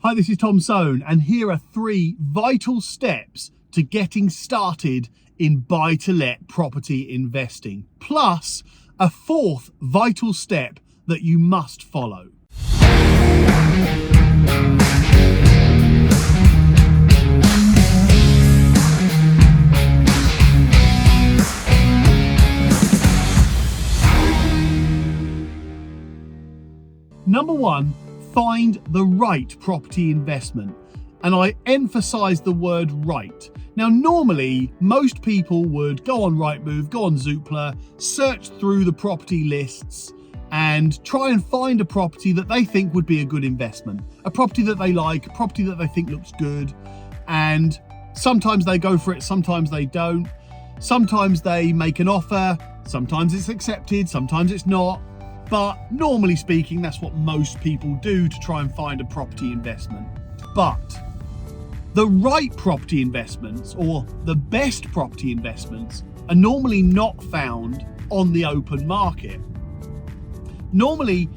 Hi, this is Tom Soane, and here are 3 vital steps to getting started in buy-to-let property investing, plus a 4th vital step that you must follow. Number 1, find the right property investment. And I emphasize the word right. Now, normally, most people would go on Rightmove, go on Zoopla, search through the property lists and try and find a property that they think would be a good investment. A property that they like, a property that they think looks good. And sometimes they go for it, sometimes they don't. Sometimes they make an offer, sometimes it's accepted, sometimes it's not. But normally speaking, that's what most people do to try and find a property investment. But the right property investments, or the best property investments, are normally not found on the open market. Normally,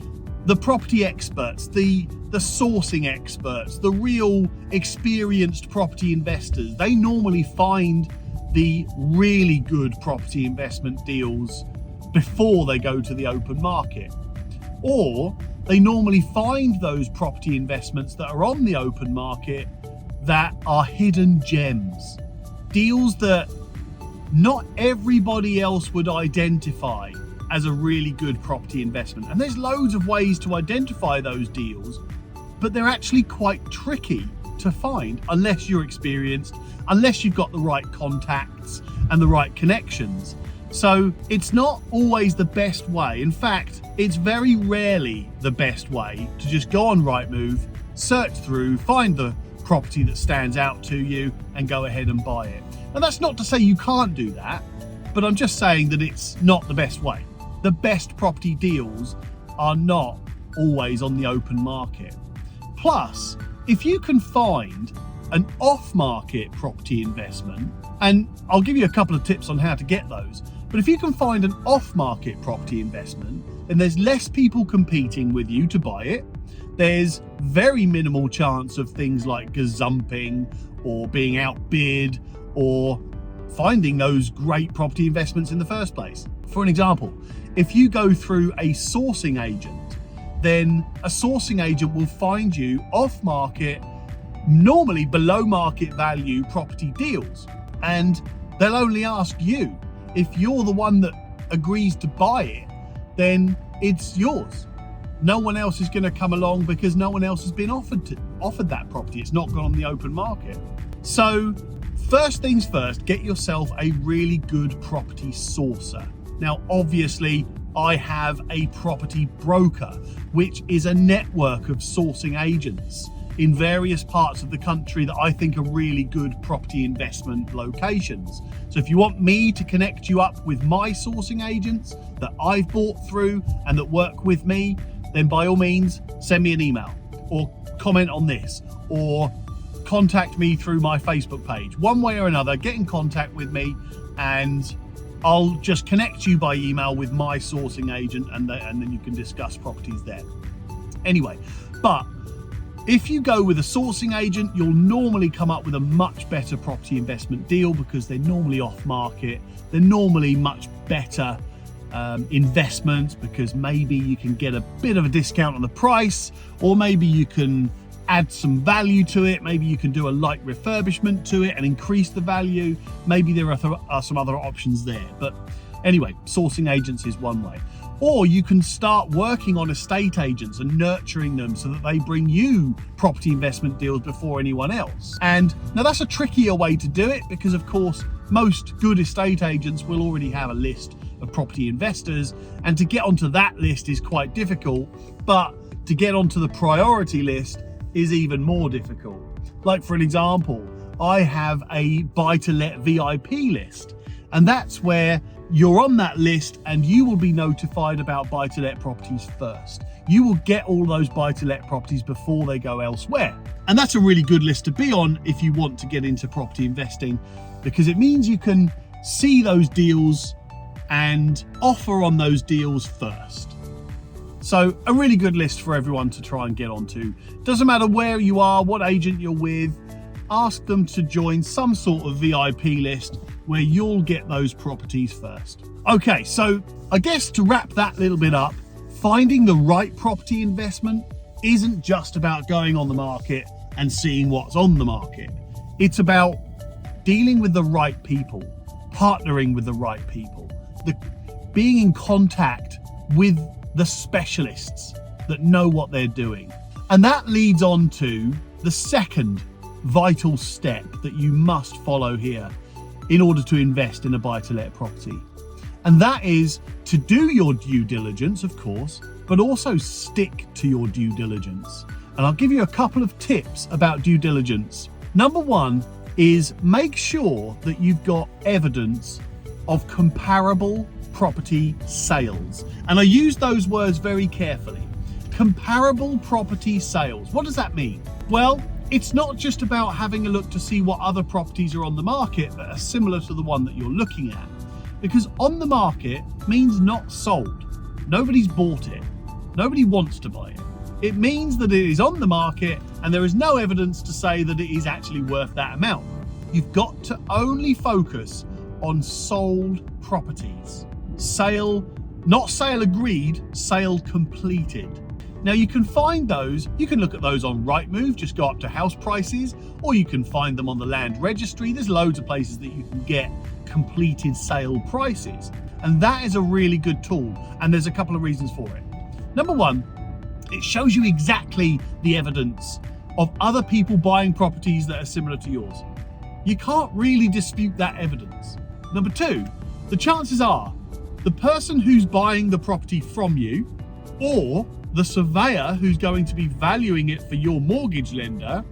the property experts, the sourcing experts, the real experienced property investors, they normally find the really good property investment deals before they go to the open market. Or they normally find those property investments that are on the open market that are hidden gems, deals that not everybody else would identify as a really good property investment. And there's loads of ways to identify those deals, but they're actually quite tricky to find unless you're experienced, unless you've got the right contacts and the right connections. So it's not always the best way. In fact, it's very rarely the best way to just go on Rightmove, search through, find the property that stands out to you and go ahead and buy it. And that's not to say you can't do that, but I'm just saying that it's not the best way. The best property deals are not always on the open market. Plus, if you can find an off-market property investment, and I'll give you a couple of tips on how to get those, but if you can find an off-market property investment, then there's less people competing with you to buy it. There's very minimal chance of things like gazumping or being outbid or finding those great property investments in the first place. For an example, if you go through a sourcing agent, then a sourcing agent will find you off-market, normally below market value property deals, and they'll only ask you. If you're the one that agrees to buy it, then it's yours. No one else is going to come along because no one else has been offered that property. It's not gone on the open market. So first things first, get yourself a really good property sourcer. Now, obviously, I have a property broker, which is a network of sourcing agents in various parts of the country that I think are really good property investment locations. So if you want me to connect you up with my sourcing agents that I've bought through and that work with me, then by all means, send me an email or comment on this or contact me through my Facebook page. One way or another, get in contact with me and I'll just connect you by email with my sourcing agent and then you can discuss properties there. Anyway, but if you go with a sourcing agent, you'll normally come up with a much better property investment deal because they're normally off market. They're normally much better investments because maybe you can get a bit of a discount on the price, or maybe you can add some value to it. Maybe you can do a light refurbishment to it and increase the value. Maybe there are some other options there. But anyway, sourcing agents is one way. Or you can start working on estate agents and nurturing them so that they bring you property investment deals before anyone else. And now that's a trickier way to do it because, of course, most good estate agents will already have a list of property investors, and to get onto that list is quite difficult, but to get onto the priority list is even more difficult. Like, for an example, I have a buy-to-let VIP list, and that's where you're on that list and you will be notified about buy-to-let properties first. You will get all those buy-to-let properties before they go elsewhere. And that's a really good list to be on if you want to get into property investing, because it means you can see those deals and offer on those deals first. So a really good list for everyone to try and get onto. Doesn't matter where you are, what agent you're with, ask them to join some sort of VIP list where you'll get those properties first. Okay, so I guess to wrap that little bit up, finding the right property investment isn't just about going on the market and seeing what's on the market. It's about dealing with the right people, partnering with the right people, being in contact with the specialists that know what they're doing. And that leads on to the second vital step that you must follow here in order to invest in a buy-to-let property. And that is to do your due diligence, of course, but also stick to your due diligence. And I'll give you a couple of tips about due diligence. Number one is make sure that you've got evidence of comparable property sales. And I use those words very carefully. Comparable property sales. What does that mean? Well, it's not just about having a look to see what other properties are on the market that are similar to the one that you're looking at. Because on the market means not sold. Nobody's bought it. Nobody wants to buy it. It means that it is on the market and there is no evidence to say that it is actually worth that amount. You've got to only focus on sold properties. Sale, not sale agreed, sale completed. Now you can find those, you can look at those on Rightmove, just go up to house prices, or you can find them on the land registry. There's loads of places that you can get completed sale prices. And that is a really good tool. And there's a couple of reasons for it. Number one, it shows you exactly the evidence of other people buying properties that are similar to yours. You can't really dispute that evidence. Number two, the chances are the person who's buying the property from you or the surveyor who's going to be valuing it for your mortgage lender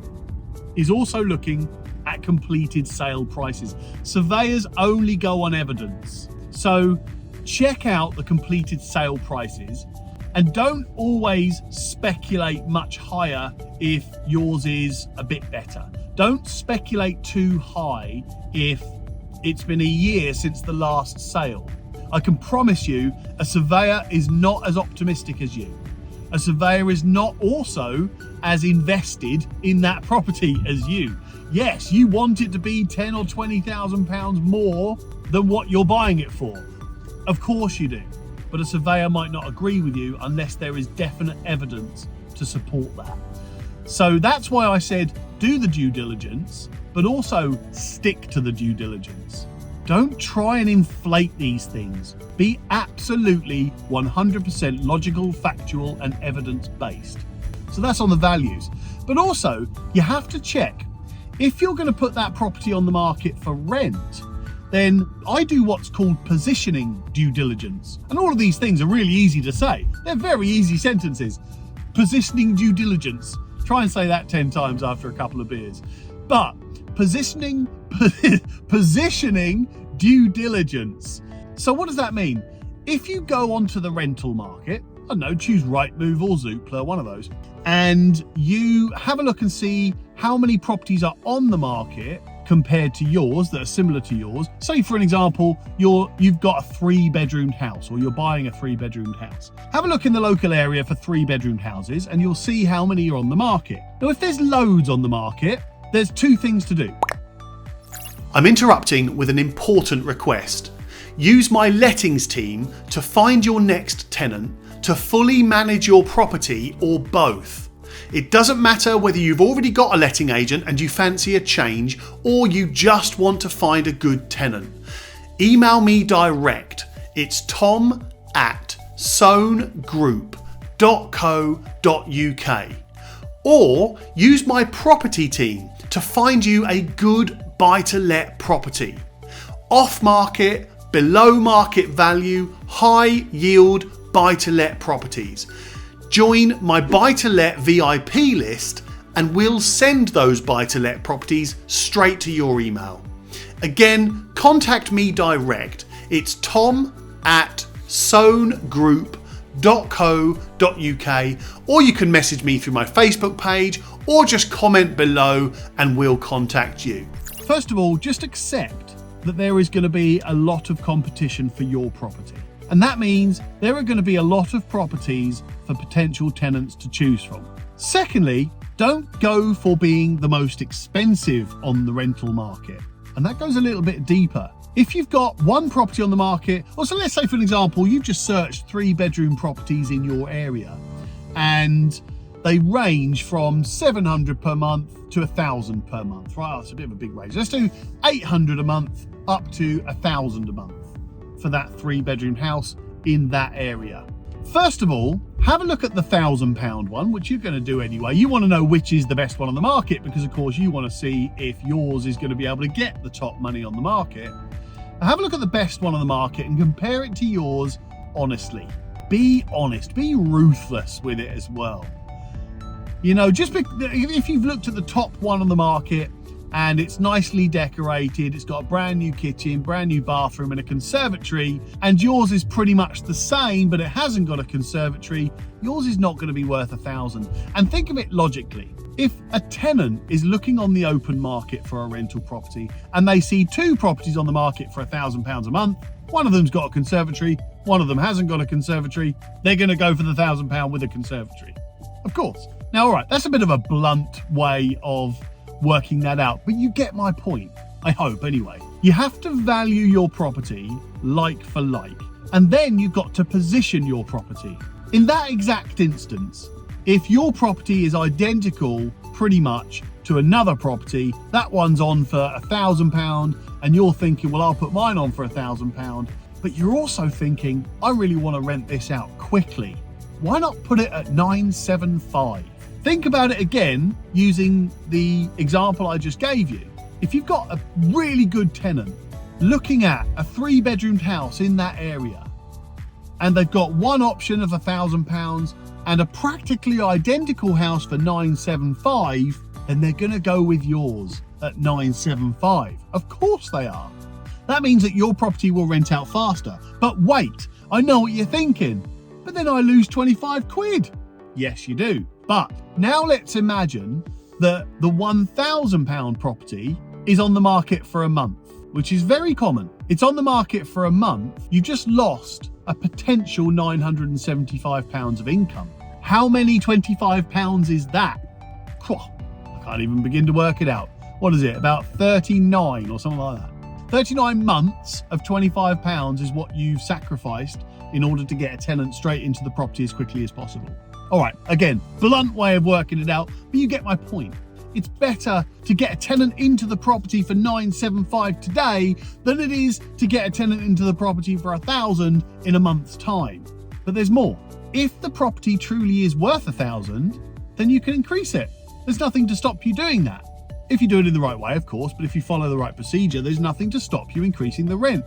is also looking at completed sale prices. Surveyors only go on evidence. So check out the completed sale prices and don't always speculate much higher if yours is a bit better. Don't speculate too high if it's been a year since the last sale. I can promise you a surveyor is not as optimistic as you. A surveyor is not also as invested in that property as you. Yes, you want it to be 10 or 20,000 pounds more than what you're buying it for. Of course you do. But a surveyor might not agree with you unless there is definite evidence to support that. So that's why I said do the due diligence, but also stick to the due diligence. Don't try and inflate these things. Be absolutely 100% logical, factual, and evidence-based. So that's on the values. But also, you have to check. If you're going to put that property on the market for rent, then I do what's called positioning due diligence. And all of these things are really easy to say. They're very easy sentences. Positioning due diligence. Try and say that 10 times after a couple of beers. But positioning due diligence. So what does that mean? If you go onto the rental market, I don't know, choose Rightmove or Zoopla, one of those, and you have a look and see how many properties are on the market compared to yours that are similar to yours. Say for an example, you've got a 3-bedroomed house, or you're buying a 3-bedroomed house. Have a look in the local area for 3-bedroomed houses and you'll see how many are on the market. Now if there's loads on the market, there's 2 things to do. I'm interrupting with an important request. Use my lettings team to find your next tenant, to fully manage your property, or both. It doesn't matter whether you've already got a letting agent and you fancy a change, or you just want to find a good tenant. Email me direct. It's tom@soanegroup.co.uk. Or use my property team to find you a good buy-to-let property. Off-market, below market value, high yield buy-to-let properties. Join my buy-to-let VIP list and we'll send those buy-to-let properties straight to your email. Again, contact me direct. It's tom@soanegroup.co.uk, or you can message me through my Facebook page or just comment below and we'll contact you. First of all, just accept that there is going to be a lot of competition for your property. And that means there are going to be a lot of properties for potential tenants to choose from. Secondly, don't go for being the most expensive on the rental market. And that goes a little bit deeper. If you've got one property on the market, or so let's say for an example, you've just searched 3-bedroom properties in your area and they range from 700 per month to 1,000 per month, right? That's a bit of a big range. Let's do 800 a month up to 1,000 a month for that 3-bedroom house in that area. First of all, have a look at the £1,000 one, which you're going to do anyway. You want to know which is the best one on the market because, of course, you want to see if yours is going to be able to get the top money on the market. Have a look at the best one on the market and compare it to yours honestly. Be honest, be ruthless with it as well. You know, if you've looked at the top one on the market and it's nicely decorated, it's got a brand new kitchen, brand new bathroom and a conservatory, and yours is pretty much the same, but it hasn't got a conservatory, yours is not going to be worth 1,000. And think of it logically. If a tenant is looking on the open market for a rental property and they see 2 properties on the market for £1,000 a month, one of them's got a conservatory, one of them hasn't got a conservatory, they're going to go for the £1,000 with a conservatory. Of course. Now, all right, that's a bit of a blunt way of working that out, but you get my point. I hope anyway. You have to value your property like for like, and then you've got to position your property. In that exact instance, if your property is identical pretty much to another property, that one's on for £1,000 and you're thinking, well, I'll put mine on for £1,000, but you're also thinking, I really want to rent this out quickly. Why not put it at 975? Think about it again using the example I just gave you. If you've got a really good tenant looking at a 3-bedroom house in that area and they've got one option of £1,000 and a practically identical house for 975, then they're going to go with yours at 975. Of course they are. That means that your property will rent out faster. But wait, I know what you're thinking. But then I lose 25 quid. Yes, you do. But now let's imagine that the £1,000 property is on the market for a month, which is very common. It's on the market for a month. You just lost a potential £975 of income. How many £25 is that? I can't even begin to work it out. What is it? About 39 or something like that. 39 months of £25 is what you've sacrificed in order to get a tenant straight into the property as quickly as possible. All right, again, blunt way of working it out, but you get my point. It's better to get a tenant into the property for 975 today than it is to get a tenant into the property for 1,000 in a month's time. But there's more. If the property truly is worth 1,000, then you can increase it. There's nothing to stop you doing that. If you do it in the right way, of course, but if you follow the right procedure, there's nothing to stop you increasing the rent.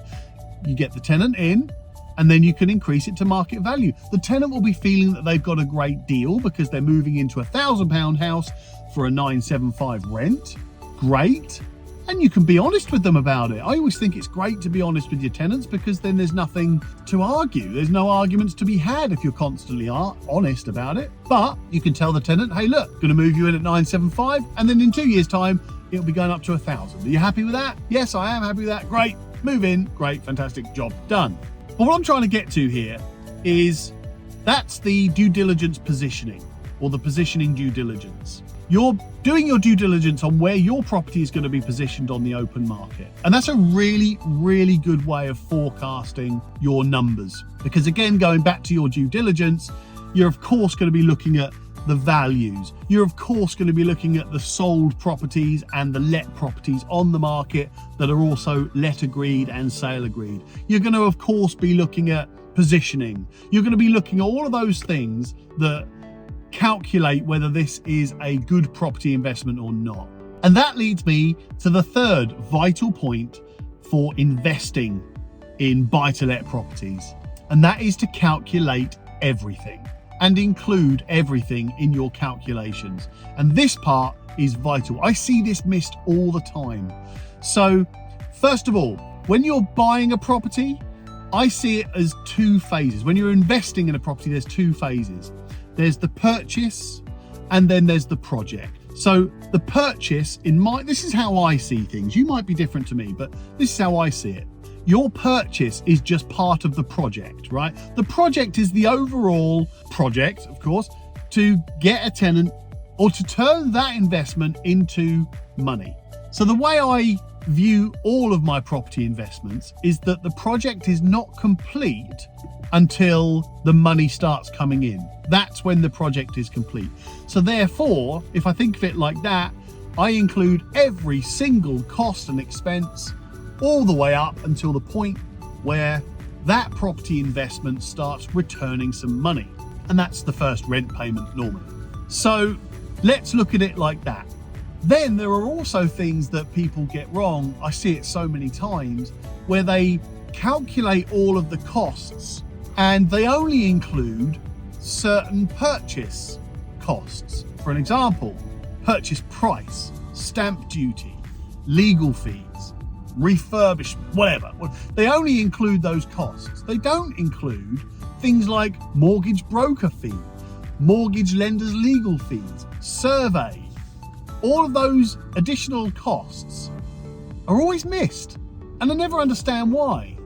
You get the tenant in, and then you can increase it to market value. The tenant will be feeling that they've got a great deal because they're moving into a £1,000 house for a 975 rent. Great. And you can be honest with them about it. I always think it's great to be honest with your tenants because then there's nothing to argue. There's no arguments to be had if you're constantly honest about it. But you can tell the tenant, hey, look, going to move you in at 975, and then in 2 years' time, it'll be going up to 1,000. Are you happy with that? Yes, I am happy with that. Great. Move in. Great. Fantastic. Job done. But what I'm trying to get to here is that's the due diligence positioning, or the positioning due diligence. You're doing your due diligence on where your property is going to be positioned on the open market. And that's a really, really good way of forecasting your numbers. Because again, going back to your due diligence, you're of course going to be looking at the values. You're of course going to be looking at the sold properties and the let properties on the market that are also let agreed and sale agreed. You're going to of course be looking at positioning. You're going to be looking at all of those things that calculate whether this is a good property investment or not. And that leads me to the third vital point for investing in buy-to-let properties. And that is to calculate everything and include everything in your calculations. And this part is vital. I see this missed all the time. So first of all, when you're buying a property, I see it as 2 phases. When you're investing in a property, there's 2 phases. There's the purchase and then there's the project. So the purchase, this is how I see things. You might be different to me, but this is how I see it. your purchase is just part of the project, right? The project is the overall project, of course, to get a tenant or to turn that investment into money. So the way I view all of my property investments is that the project is not complete until the money starts coming in. That's when the project is complete. So therefore, if I think of it like that, I include every single cost and expense all the way up until the point where that property investment starts returning some money. And that's the first rent payment normally. So let's look at it like that. Then there are also things that people get wrong. I see it so many times where they calculate all of the costs and they only include certain purchase costs. For an example, purchase price, stamp duty, legal fees, refurbishment, whatever. They only include those costs. They don't include things like mortgage broker fee, mortgage lender's legal fees, survey. All of those additional costs are always missed, and I never understand why.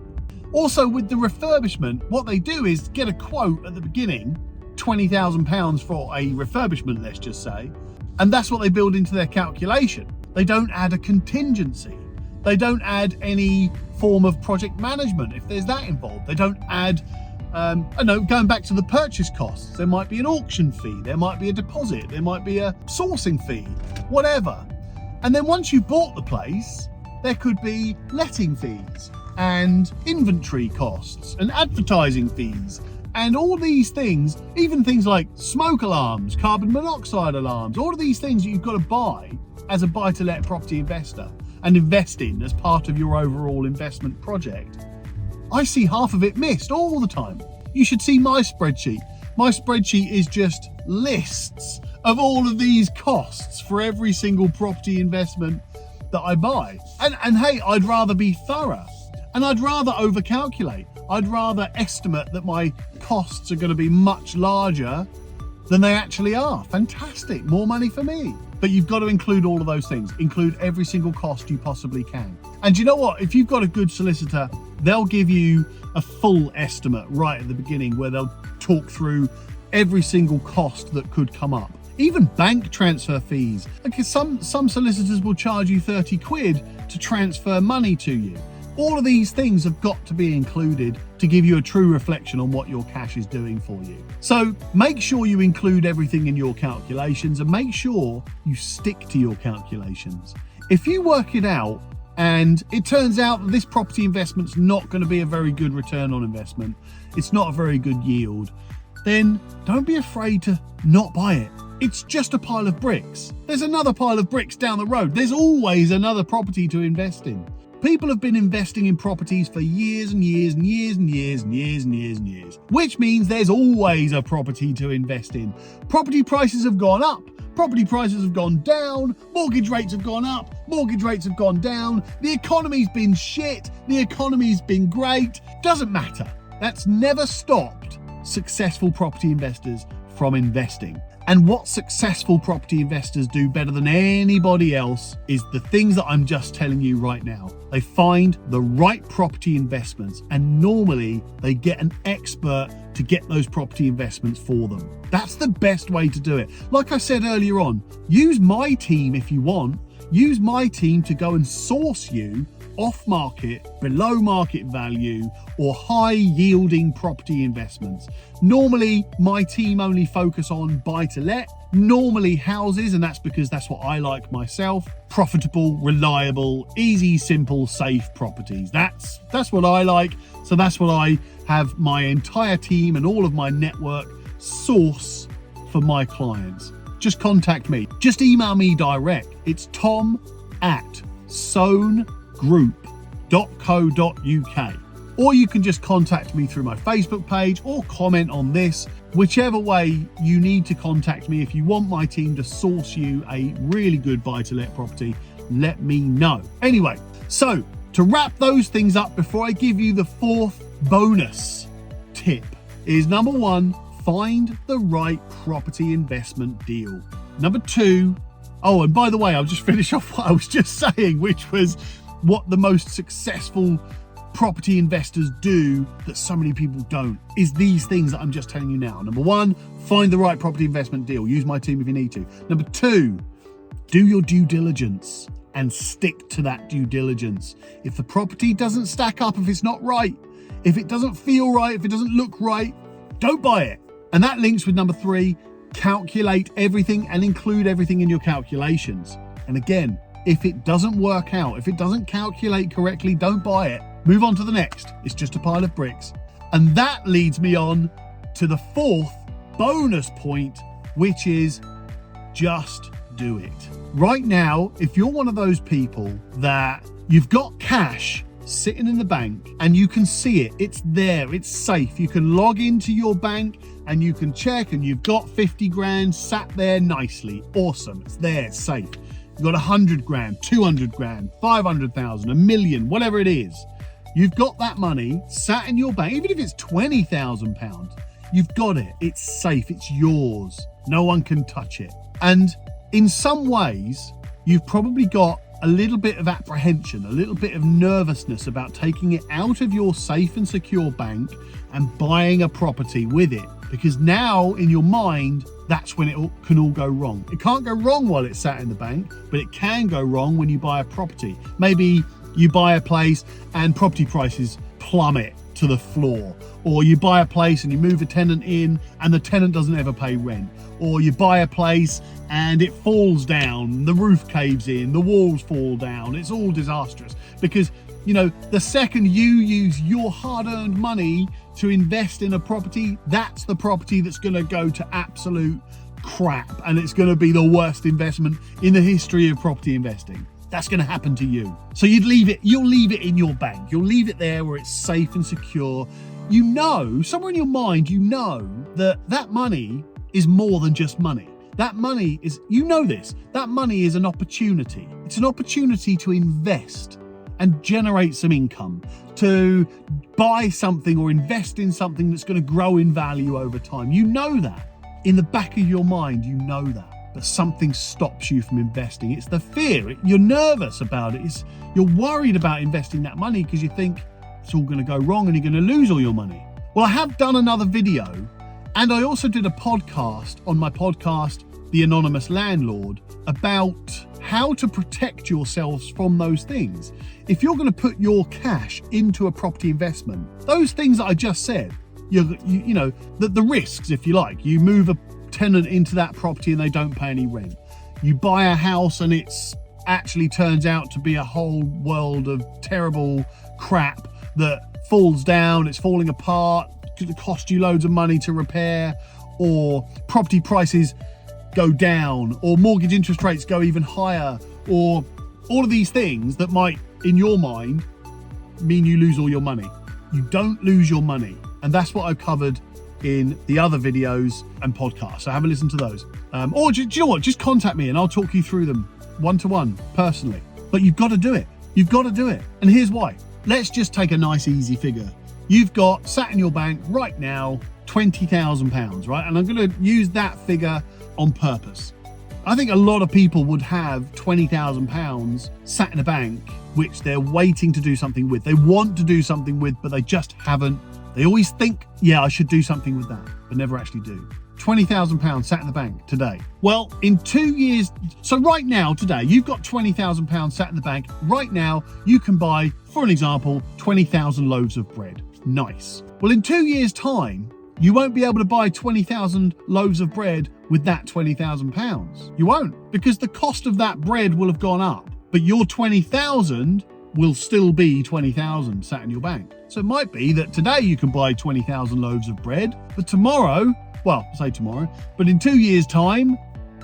Also, with the refurbishment, what they do is get a quote at the beginning, £20,000 for a refurbishment, let's just say, and that's what they build into their calculation. They don't add a contingency. They don't add any form of project management if there's that involved. They don't add going back to the purchase costs, there might be an auction fee, there might be a deposit, there might be a sourcing fee, whatever. And then once you've bought the place, there could be letting fees and inventory costs and advertising fees and all these things, even things like smoke alarms, carbon monoxide alarms, all of these things that you've got to buy as a buy-to-let property investor and invest in as part of your overall investment project. I see half of it missed all the time. You should see my spreadsheet. My spreadsheet is just lists of all of these costs for every single property investment that I buy. And hey, I'd rather be thorough and I'd rather overcalculate. I'd rather estimate that my costs are going to be much larger than they actually are. Fantastic, more money for me. But you've got to include all of those things. Include every single cost you possibly can. And you know what? If you've got a good solicitor, they'll give you a full estimate right at the beginning where they'll talk through every single cost that could come up. Even bank transfer fees. Because some solicitors will charge you 30 quid to transfer money to you. All of these things have got to be included to give you a true reflection on what your cash is doing for you. So make sure you include everything in your calculations and make sure you stick to your calculations. If you work it out and it turns out that this property investment's not going to be a very good return on investment, it's not a very good yield, then don't be afraid to not buy it. It's just a pile of bricks. There's another pile of bricks down the road. There's always another property to invest in. People have been investing in properties for years and years and years and years and years and years and years, which means there's always a property to invest in. Property prices have gone up, property prices have gone down, mortgage rates have gone up, mortgage rates have gone down, the economy's been shit, the economy's been great, doesn't matter. That's never stopped successful property investors from investing. And what successful property investors do better than anybody else is the things that I'm just telling you right now. They find the right property investments and normally they get an expert to get those property investments for them. That's the best way to do it. Like I said earlier on, use my team if you want. Use my team to go and source you off-market, below market value or high-yielding property investments. Normally, my team only focus on buy-to-let, normally houses, and that's because that's what I like myself. Profitable, reliable, easy, simple, safe properties. That's what I like. So that's what I have my entire team and all of my network source for my clients. Just contact me. Just email me direct. It's tom@soanegroup.co.uk. Or you can just contact me through my Facebook page or comment on this. Whichever way you need to contact me, if you want my team to source you a really good buy-to-let property, let me know. Anyway, so to wrap those things up before I give you the fourth bonus tip is number one, find the right property investment deal. Number two, oh, and by the way, I'll just finish off what I was just saying, which was what the most successful property investors do that so many people don't is these things that I'm just telling you now. Number one, find the right property investment deal. Use my team if you need to. Number two, do your due diligence and stick to that due diligence. If the property doesn't stack up, if it's not right, if it doesn't feel right, if it doesn't look right, don't buy it. And that links with number three, calculate everything and include everything in your calculations. And again, if it doesn't work out, if it doesn't calculate correctly, don't buy it. Move on to the next. It's just a pile of bricks. And that leads me on to the fourth bonus point, which is just do it. Right now, if you're one of those people that you've got cash sitting in the bank and you can see it, it's there, it's safe. You can log into your bank and you can check and you've got 50 grand sat there nicely. Awesome. It's there, it's safe. You've got 100 grand, 200 grand, 500,000, a million, whatever it is. You've got that money sat in your bank, even if it's £20,000, you've got it. It's safe. It's yours. No one can touch it. And in some ways, you've probably got a little bit of apprehension, a little bit of nervousness about taking it out of your safe and secure bank and buying a property with it. Because now in your mind, that's when it can all go wrong. It can't go wrong while it's sat in the bank, but it can go wrong when you buy a property. Maybe you buy a place and property prices plummet to the floor, or you buy a place and you move a tenant in and the tenant doesn't ever pay rent, or you buy a place and it falls down, the roof caves in, the walls fall down. It's all disastrous because, you know, the second you use your hard-earned money to invest in a property, that's the property that's going to go to absolute crap, and it's going to be the worst investment in the history of property investing. That's going to happen to you. So you'll leave it in your bank. You'll leave it there where it's safe and secure. You know, somewhere in your mind, you know that money is more than just money. That money is, you know this, that money is an opportunity. It's an opportunity to invest and generate some income, to buy something or invest in something that's going to grow in value over time. You know that. In the back of your mind, you know that. But something stops you from investing. It's the fear. You're nervous about it. You're worried about investing that money because you think it's all going to go wrong and you're going to lose all your money. Well, I have done another video, and I also did a podcast on my podcast, The Anonymous Landlord, about how to protect yourselves from those things. If you're going to put your cash into a property investment, those things that I just said, you know, the risks, if you like, you move a tenant into that property and they don't pay any rent. You buy a house and it's actually turns out to be a whole world of terrible crap that falls down, it's falling apart, it cost you loads of money to repair, or property prices go down, or mortgage interest rates go even higher, or all of these things that might, in your mind, mean you lose all your money. You don't lose your money. And that's what I've covered in the other videos and podcasts. So have a listen to those. Or do you know what? Just contact me and I'll talk you through them one-to-one personally. But you've got to do it. You've got to do it. And here's why. Let's just take a nice easy figure. You've got sat in your bank right now £20,000, right? And I'm going to use that figure on purpose. I think a lot of people would have £20,000 sat in a bank, which they're waiting to do something with. They want to do something with, but they just haven't. They always think, yeah, I should do something with that, but never actually do. £20,000 sat in the bank today. Well, in 2 years, so right now, today, you've got £20,000 sat in the bank. Right now, you can buy, for an example, 20,000 loaves of bread. Nice. Well, in 2 years' time, you won't be able to buy 20,000 loaves of bread with that £20,000. You won't, because the cost of that bread will have gone up, but your 20,000 will still be 20,000 sat in your bank. So it might be that today you can buy 20,000 loaves of bread, but tomorrow, well, say tomorrow, but in 2 years' time,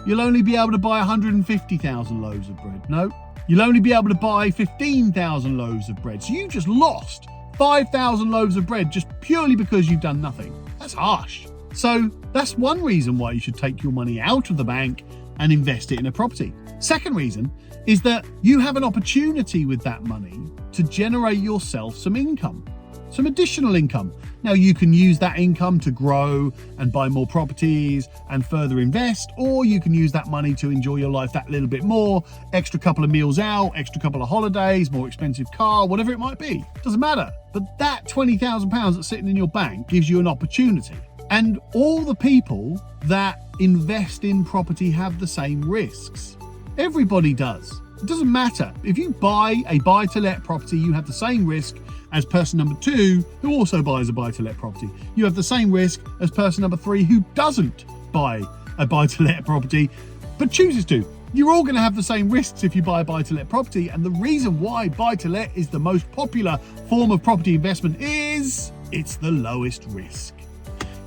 you'll only be able to buy 150,000 loaves of bread. No, you'll only be able to buy 15,000 loaves of bread. So you just lost 5,000 loaves of bread just purely because you've done nothing. That's harsh. So that's one reason why you should take your money out of the bank and invest it in a property. Second reason is that you have an opportunity with that money to generate yourself some income. some additional income. Now you can use that income to grow and buy more properties and further invest, or you can use that money to enjoy your life that little bit more, extra couple of meals out, extra couple of holidays, more expensive car, whatever it might be. Doesn't matter. But that £20,000 that's sitting in your bank gives you an opportunity. And all the people that invest in property have the same risks. Everybody does. It doesn't matter. If you buy a buy-to-let property, you have the same risk as person number 2 who also buys a buy-to-let property. You have the same risk as person number 3 who doesn't buy a buy-to-let property but chooses to. You're all going to have the same risks if you buy a buy-to-let property, and the reason why buy-to-let is the most popular form of property investment is it's the lowest risk.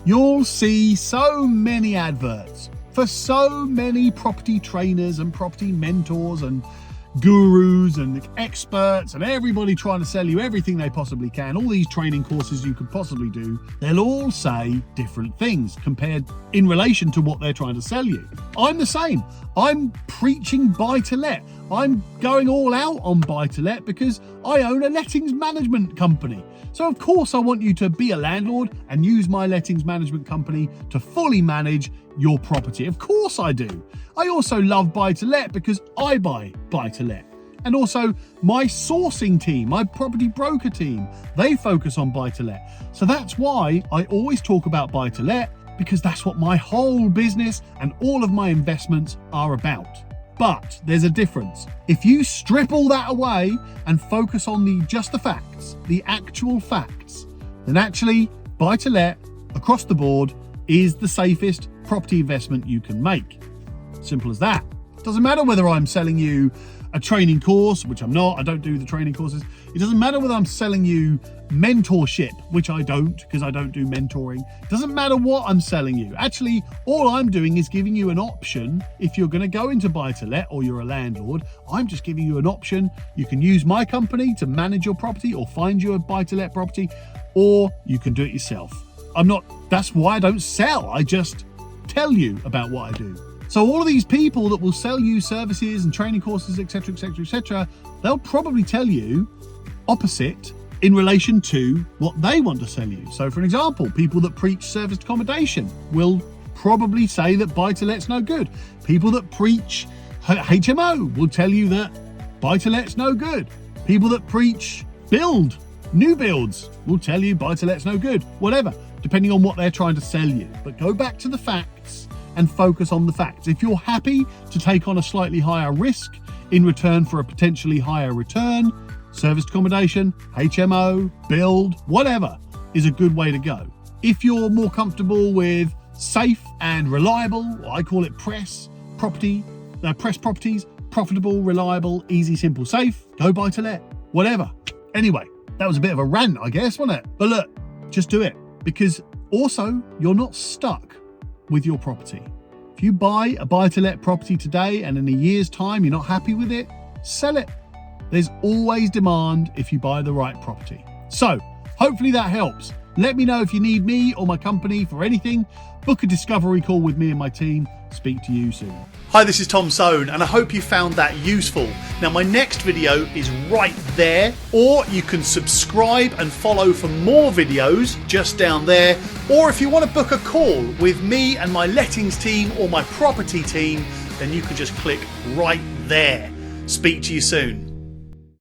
You'll see so many adverts for so many property trainers and property mentors and gurus and experts and everybody trying to sell you everything they possibly can. All these training courses you could possibly do, they'll all say different things compared in relation to what they're trying to sell you. I'm the same. I'm preaching buy-to-let. I'm going all out on buy-to-let because I own a lettings management company. So of course I want you to be a landlord and use my lettings management company to fully manage your property. Of course I do. I also love buy-to-let because I buy buy-to-let. And also my sourcing team, my property broker team, they focus on buy-to-let. So that's why I always talk about buy-to-let, because that's what my whole business and all of my investments are about. But there's a difference. If you strip all that away and focus on just the facts, the actual facts, then actually buy-to-let across the board is the safest property investment you can make. Simple as that. Doesn't matter whether I'm selling you a training course, which I'm not, I don't do the training courses. It doesn't matter whether I'm selling you mentorship, which I don't, because I don't do mentoring. Doesn't matter what I'm selling you. Actually, all I'm doing is giving you an option. If you're going to go into buy-to-let or you're a landlord, I'm just giving you an option. You can use my company to manage your property or find you a buy-to-let property, or you can do it yourself. That's why I don't sell. I just tell you about what I do. So all of these people that will sell you services and training courses, etc., etc., etc., they'll probably tell you opposite in relation to what they want to sell you. So for an example, people that preach serviced accommodation will probably say that buy-to-let's no good. People that preach HMO will tell you that buy-to-let's no good. People that preach new builds will tell you buy-to-let's no good. Whatever, depending on what they're trying to sell you. But go back to the facts and focus on the facts. If you're happy to take on a slightly higher risk in return for a potentially higher return, serviced accommodation, HMO, build, whatever is a good way to go. If you're more comfortable with safe and reliable, I call it press properties, profitable, reliable, easy, simple, safe, go buy-to-let, whatever. Anyway, that was a bit of a rant, I guess, wasn't it? But look, just do it, because also you're not stuck with your property. If you buy a buy-to-let property today and in a year's time you're not happy with it, sell it. There's always demand if you buy the right property. So hopefully that helps. Let me know if you need me or my company for anything. Book a discovery call with me and my team. Speak to you soon. Hi, this is Tom Soane, and I hope you found that useful. Now, my next video is right there, or you can subscribe and follow for more videos just down there. Or if you want to book a call with me and my lettings team or my property team, then you can just click right there. Speak to you soon.